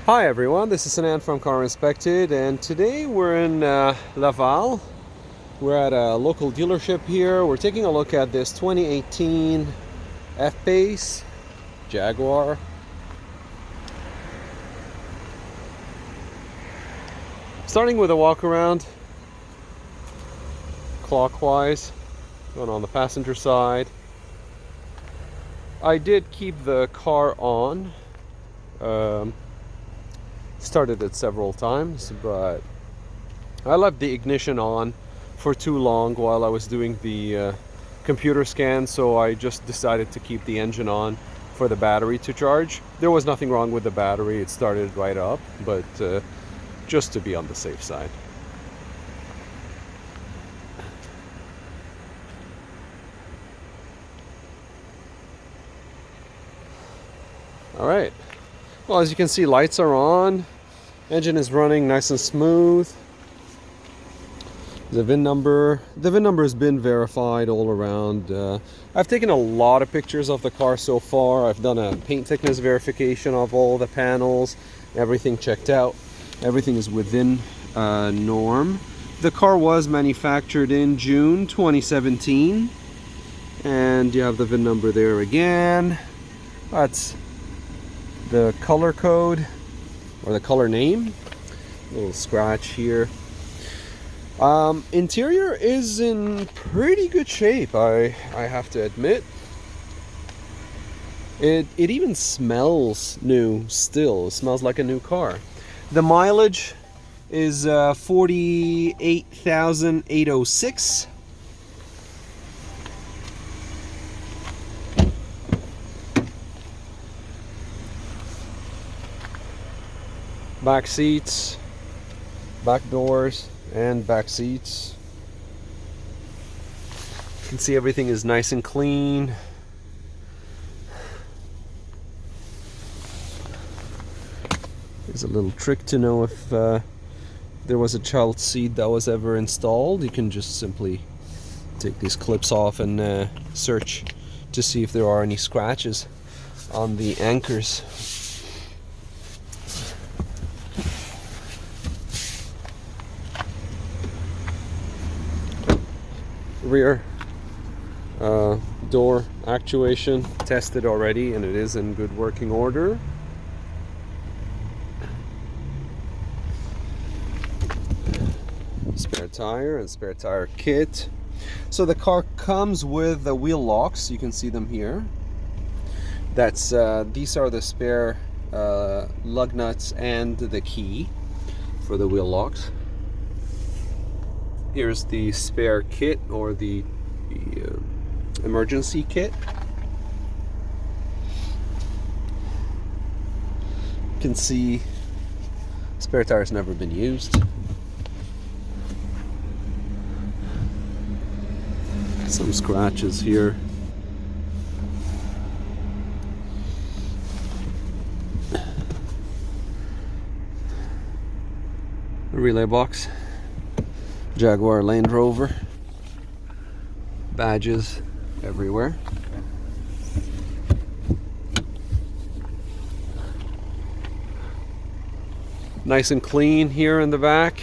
Hi everyone, this is Sanan from CarInspected, and today we're in Laval. We're at a local dealership here. We're taking a look at this 2018 F-Pace Jaguar. Starting with a walk around clockwise, going on the passenger side. I did keep the car on. Started it several times, but I left the ignition on for too long while I was doing the computer scan, so I just decided to keep the engine on for the battery to charge. There was nothing wrong with the battery, it started right up, but just to be on the safe side. Alright, well, as you can see, lights are on, engine is running nice and smooth. The VIN number has been verified all around. I've taken a lot of pictures of the car so far. I've done a paint thickness verification of all the panels, everything checked out. Everything is within norm. The car was manufactured in June 2017, and you have the VIN number there again. That's the color code or the color name. A little scratch here. Interior is in pretty good shape, I have to admit. It even smells new still. It smells like a new car. The mileage is 48,806. Back seats, back doors, and back seats. You can see everything is nice and clean. There's a little trick to know if there was a child seat that was ever installed. You can just simply take these clips off and search to see if there are any scratches on the anchors. Rear door actuation tested already, and it is in good working order. Spare tire and spare tire kit. So the car comes with the wheel locks. You can see them here. These are the spare lug nuts and the key for the wheel locks. Here's the spare kit, or the emergency kit. You can see spare tire's never been used. Some scratches here. The relay box. Jaguar Land Rover. Badges everywhere. Nice and clean here in the back.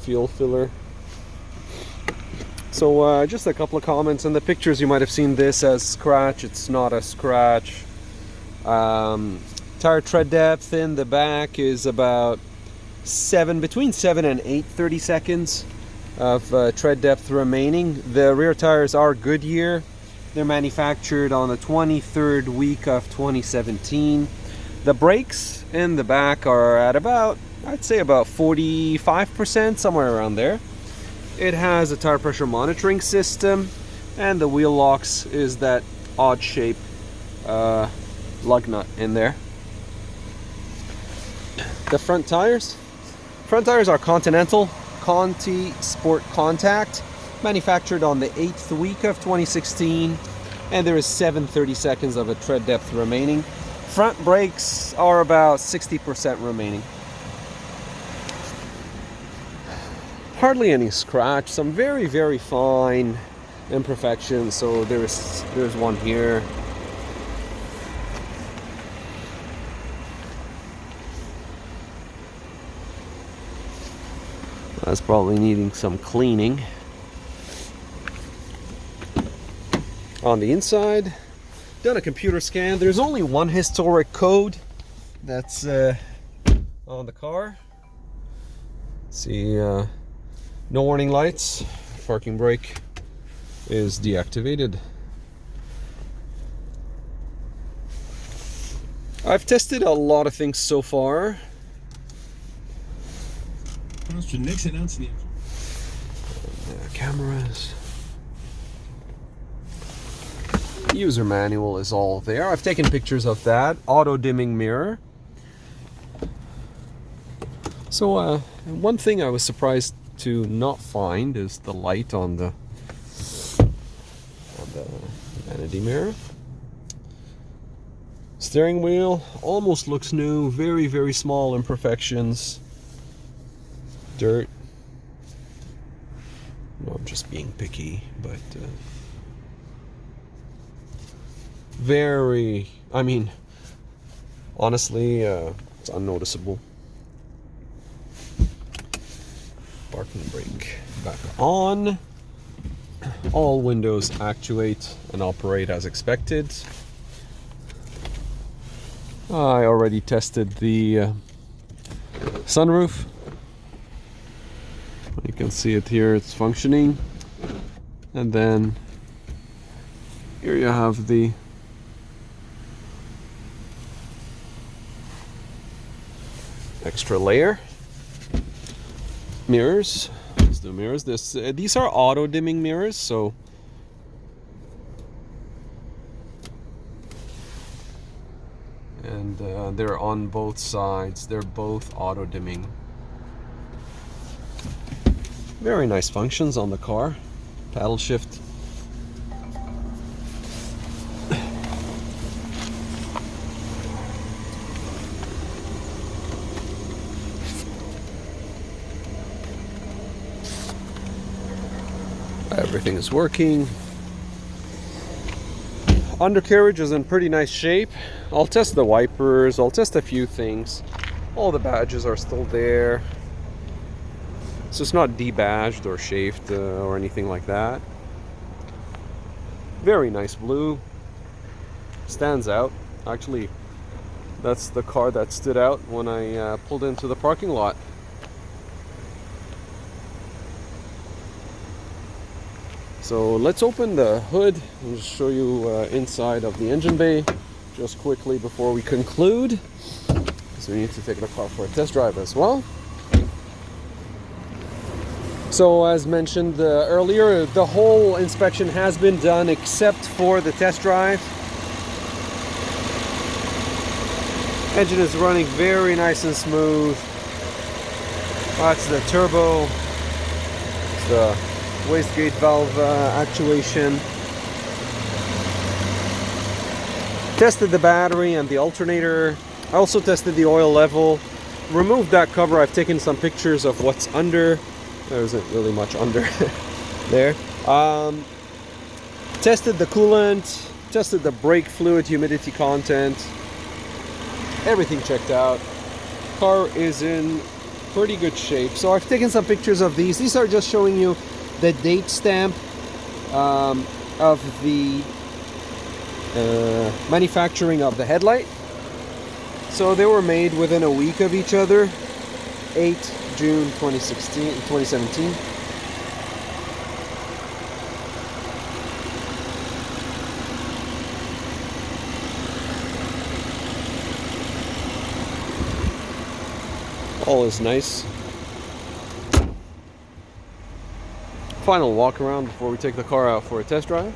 Fuel filler. So just a couple of comments. In the pictures you might have seen this as scratch. It's not a scratch. Tire tread depth in the back is about between 7 and 8 30-seconds of tread depth remaining. The rear tires are Goodyear. They're manufactured on the 23rd week of 2017. The brakes in the back are at about, I'd say about 45%, somewhere around there. It has a tire pressure monitoring system, and the wheel locks is that odd shape lug nut in there. The front tires are Continental Conti Sport Contact, manufactured on the 8th week of 2016, and there is 7 30-seconds of a tread depth remaining. Front brakes are about 60% remaining. Hardly any scratch, some very fine imperfections. So there's one here. That's probably needing some cleaning. On the inside, done a computer scan. There's only one historic code that's on the car. See, no warning lights. Parking brake is deactivated. I've tested a lot of things so far. Cameras. User manual is all there. I've taken pictures of that. Auto dimming mirror. So one thing I was surprised to not find is the light on the vanity mirror. Steering wheel almost looks new. Very, very small imperfections. Dirt. No, I'm just being picky, but very, I mean, honestly, it's unnoticeable. Parking brake back on. All windows actuate and operate as expected. I already tested the sunroof. You can see it here, it's functioning. And then here you have the extra layer. Mirrors. Let's do mirrors. These are auto dimming mirrors, so and they're on both sides. They're both auto dimming. Very nice functions on the car. Paddle shift. Everything is working. Undercarriage is in pretty nice shape. I'll test the wipers. I'll test a few things. All the badges are still there. So it's not debadged or chafed or anything like that. Very nice blue. Stands out. Actually, that's the car that stood out when I pulled into the parking lot. So let's open the hood and just show you inside of the engine bay just quickly before we conclude. So we need to take the car for a test drive as well. So as mentioned earlier, the whole inspection has been done except for the test drive. Engine is running very nice and smooth. That's the turbo. It's the wastegate valve actuation. Tested the battery and the alternator. I also tested the oil level. Removed that cover. I've taken some pictures of what's under. There isn't really much under there. Tested the coolant, tested the brake fluid humidity content. Everything checked out. Car is in pretty good shape. So I've taken some pictures of these. These are just showing you the date stamp of the manufacturing of the headlight. So they were made within a week of each other. 8 June 2017. All is nice. Final walk around before we take the car out for a test drive.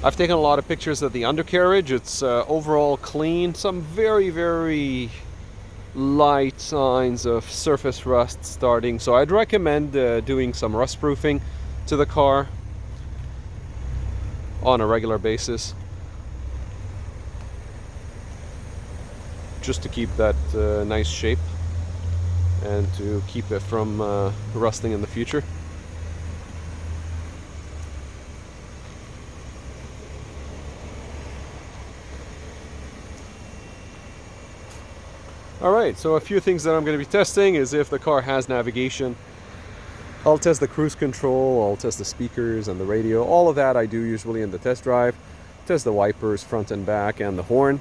I've taken a lot of pictures of the undercarriage. It's overall clean. Some very, very light signs of surface rust starting. So I'd recommend doing some rust proofing to the car on a regular basis, just to keep that nice shape and to keep it from rusting in the future. Alright, so a few things that I'm going to be testing is if the car has navigation. I'll test the cruise control, I'll test the speakers and the radio. All of that I do usually in the test drive. Test the wipers front and back and the horn.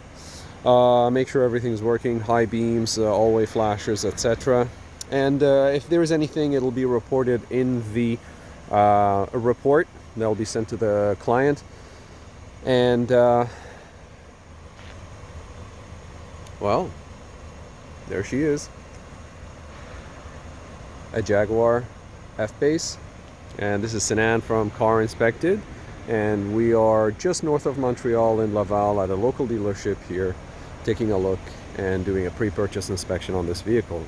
Make sure everything's working, high beams, all-way flashers, etc. And if there is anything, it'll be reported in the report that'll be sent to the client. And well, there she is, a Jaguar F-Base, and this is Sinan from CarInspected, and we are just north of Montreal in Laval at a local dealership here, taking a look and doing a pre-purchase inspection on this vehicle.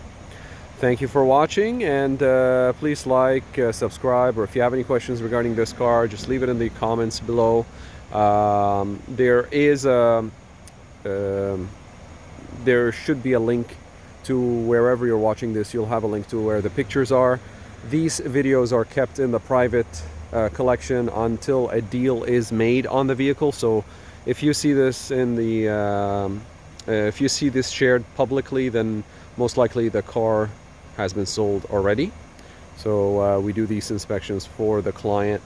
Thank you for watching, and please like, subscribe, or if you have any questions regarding this car, just leave it in the comments below. There should be a link to wherever you're watching this. You'll have a link to where the pictures are. These videos are kept in the private collection until a deal is made on the vehicle. So if you see this in the if you see this shared publicly, then most likely the car has been sold already. So we do these inspections for the client,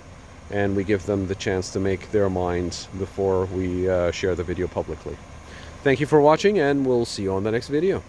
and we give them the chance to make their minds before we share the video publicly. Thank you for watching, and we'll see you on the next video.